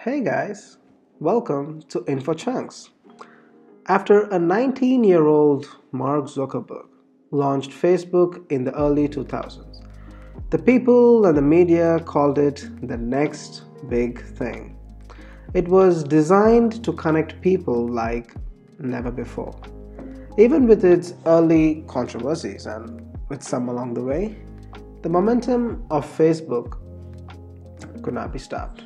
Hey guys, welcome to Info Chunks. After a 19-year-old Mark Zuckerberg launched Facebook in the early 2000s, the people and the media called it the next big thing. It was designed to connect people like never before. Even with its early controversies and with some along the way, the momentum of Facebook could not be stopped.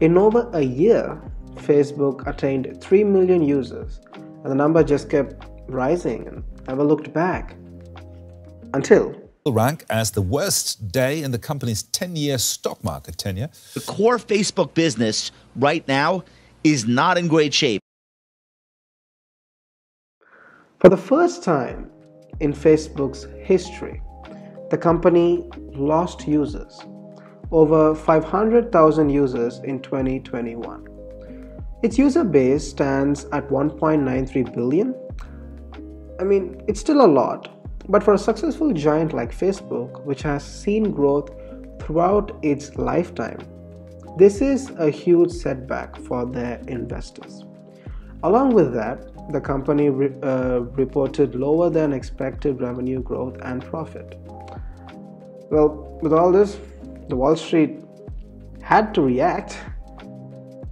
In over a year, Facebook attained 3 million users, and the number just kept rising and never looked back. Until rank as the worst day in the company's 10-year stock market tenure. The core Facebook business right now is not in great shape. For the first time in Facebook's history, the company lost users. Over 500,000 users in 2021. Its user base stands at 1.93 billion. It's still a lot, but for a successful giant like Facebook, which has seen growth throughout its lifetime, this is a huge setback for their investors. Along with that, the company reported lower than expected revenue growth and profit. Well, with all this, the Wall Street had to react.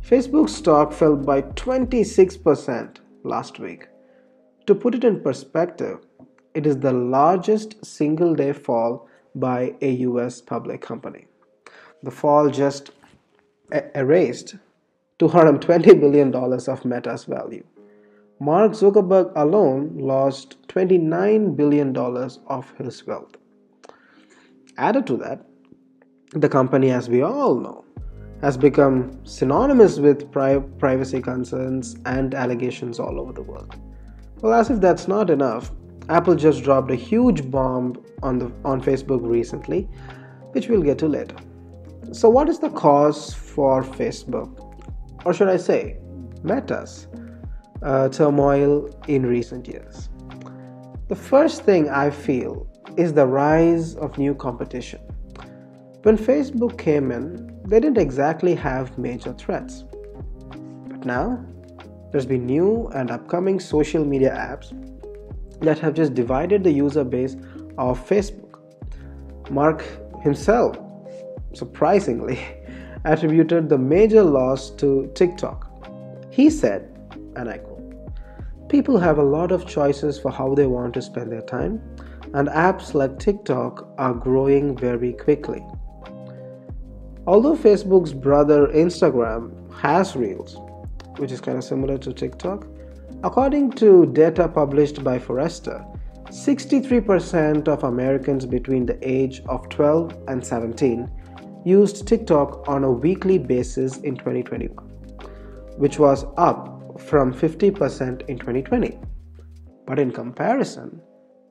Facebook's stock fell by 26% last week. To put it in perspective, it is the largest single-day fall by a US public company. The fall just erased $220 billion of Meta's value. Mark Zuckerberg alone lost $29 billion of his wealth. Added to that, the company, as we all know, has become synonymous with privacy concerns and allegations all over the world. Well, as if that's not enough, Apple just dropped a huge bomb on Facebook recently, which we'll get to later. So what is the cause for Facebook, or should I say, Meta's turmoil in recent years? The first thing I feel is the rise of new competition. When Facebook came in, they didn't exactly have major threats. But now, there's been new and upcoming social media apps that have just divided the user base of Facebook. Mark himself, surprisingly, attributed the major loss to TikTok. He said, and I quote, "People have a lot of choices for how they want to spend their time, and apps like TikTok are growing very quickly." Although Facebook's brother Instagram has Reels, which is kind of similar to TikTok, according to data published by Forrester, 63% of Americans between the age of 12 and 17 used TikTok on a weekly basis in 2021, which was up from 50% in 2020. But in comparison,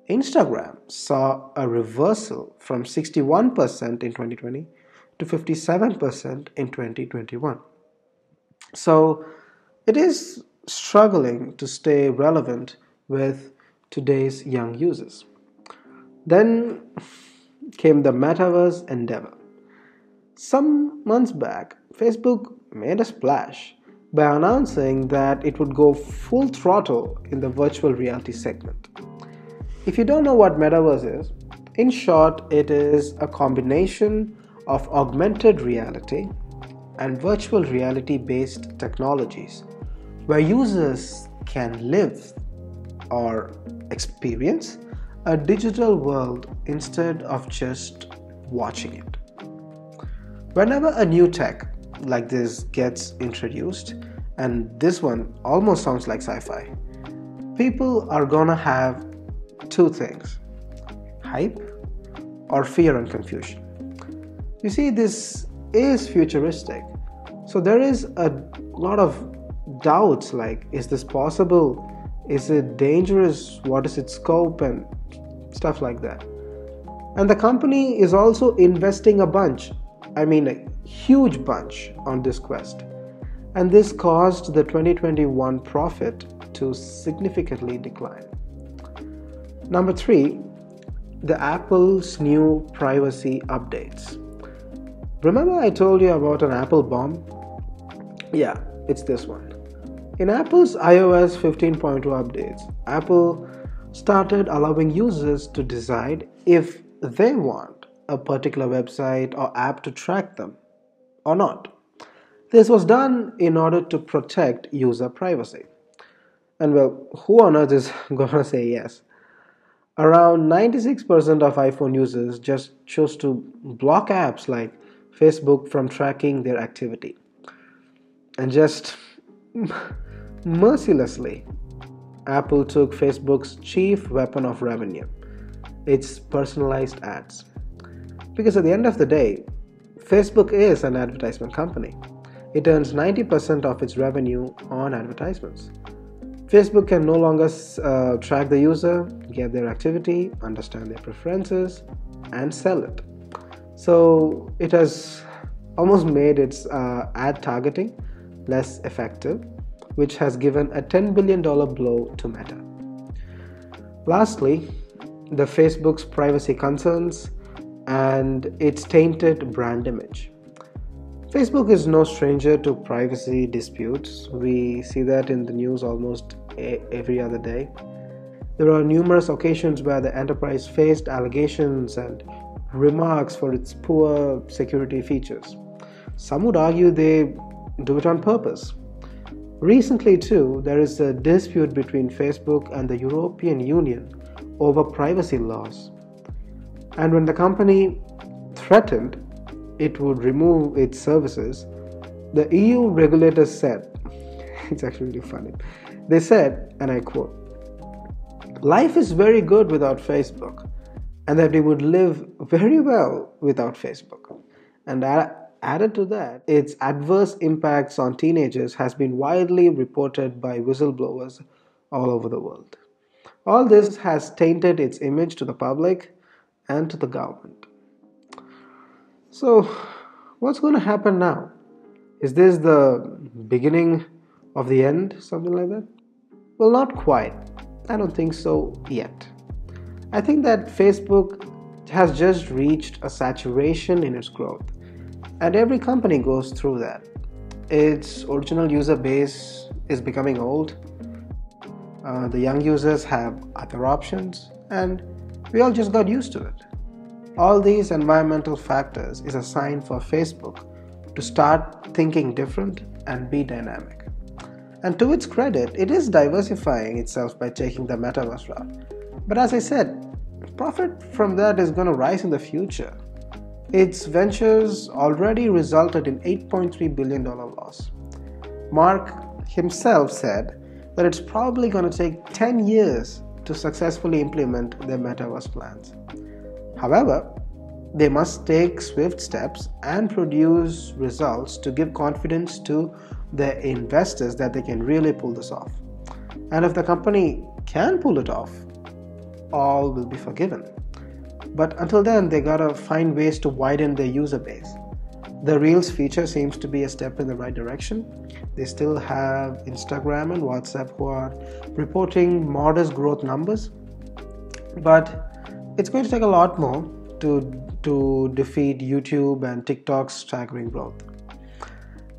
Instagram saw a reversal from 61% in 2020 to 57% in 2021. So it is struggling to stay relevant with today's young users. Then came the Metaverse endeavor. Some months back, Facebook made a splash by announcing that it would go full throttle in the virtual reality segment. If you don't know what Metaverse is, in short, it is a combination of augmented reality and virtual reality based technologies where users can live or experience a digital world instead of just watching it. Whenever a new tech like this gets introduced, and this one almost sounds like sci-fi, people are gonna have two things: hype or fear and confusion. You see, this is futuristic, so there is a lot of doubts like, is this possible? Is it dangerous? What is its scope? And stuff like that. And the company is also investing a huge bunch on this quest. And this caused the 2021 profit to significantly decline. Number 3, the Apple's new privacy updates. Remember I told you about an Apple bomb? Yeah, it's this one. In Apple's iOS 15.2 updates, Apple started allowing users to decide if they want a particular website or app to track them or not. This was done in order to protect user privacy. And well, who on earth is gonna say yes? Around 96% of iPhone users just chose to block apps like Facebook from tracking their activity. And just mercilessly, Apple took Facebook's chief weapon of revenue, its personalized ads. Because at the end of the day, Facebook is an advertisement company. It earns 90% of its revenue on advertisements. Facebook can no longer track the user, get their activity, understand their preferences, and sell it. So it has almost made its ad targeting less effective, which has given a $10 billion blow to Meta. Lastly, the Facebook's privacy concerns and its tainted brand image. Facebook is no stranger to privacy disputes. We see that in the news almost every other day. There are numerous occasions where the enterprise faced allegations and remarks for its poor security features. Some would argue they do it on purpose. Recently, too, there is a dispute between Facebook and the European Union over privacy laws. And when the company threatened it would remove its services, the EU regulators said, it's actually really funny, they said, and I quote, "Life is very good without Facebook, and that we would live very well without Facebook." And added to that, its adverse impacts on teenagers has been widely reported by whistleblowers all over the world. All this has tainted its image to the public and to the government. So, what's going to happen now? Is this the beginning of the end, something like that? Well, not quite. I don't think so yet. I think that Facebook has just reached a saturation in its growth, and every company goes through that. Its original user base is becoming old. The young users have other options, and we all just got used to it. All these environmental factors is a sign for Facebook to start thinking different and be dynamic. And to its credit, it is diversifying itself by taking the Metaverse route. But as I said, profit from that is going to rise in the future. Its ventures already resulted in $8.3 billion loss. Mark himself said that it's probably going to take 10 years to successfully implement their Metaverse plans. However, they must take swift steps and produce results to give confidence to their investors that they can really pull this off. And if the company can pull it off, all will be forgiven. But until then, they gotta find ways to widen their user base. The Reels feature seems to be a step in the right direction. They still have Instagram and WhatsApp who are reporting modest growth numbers, but it's going to take a lot more to defeat YouTube and TikTok's staggering growth.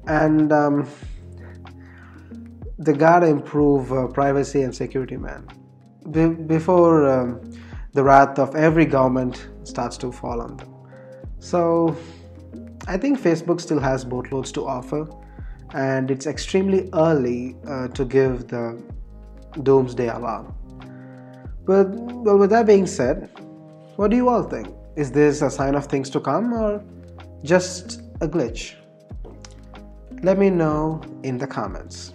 And they gotta improve privacy and security, man, before the wrath of every government starts to fall on them. So I think Facebook still has boatloads to offer, and it's extremely early to give the doomsday alarm. But well, with that being said, what do you all think? Is this a sign of things to come or just a glitch? Let me know in the comments.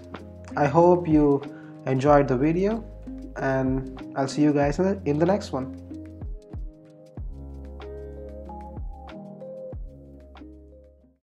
I hope you enjoyed the video, and I'll see you guys in the next one.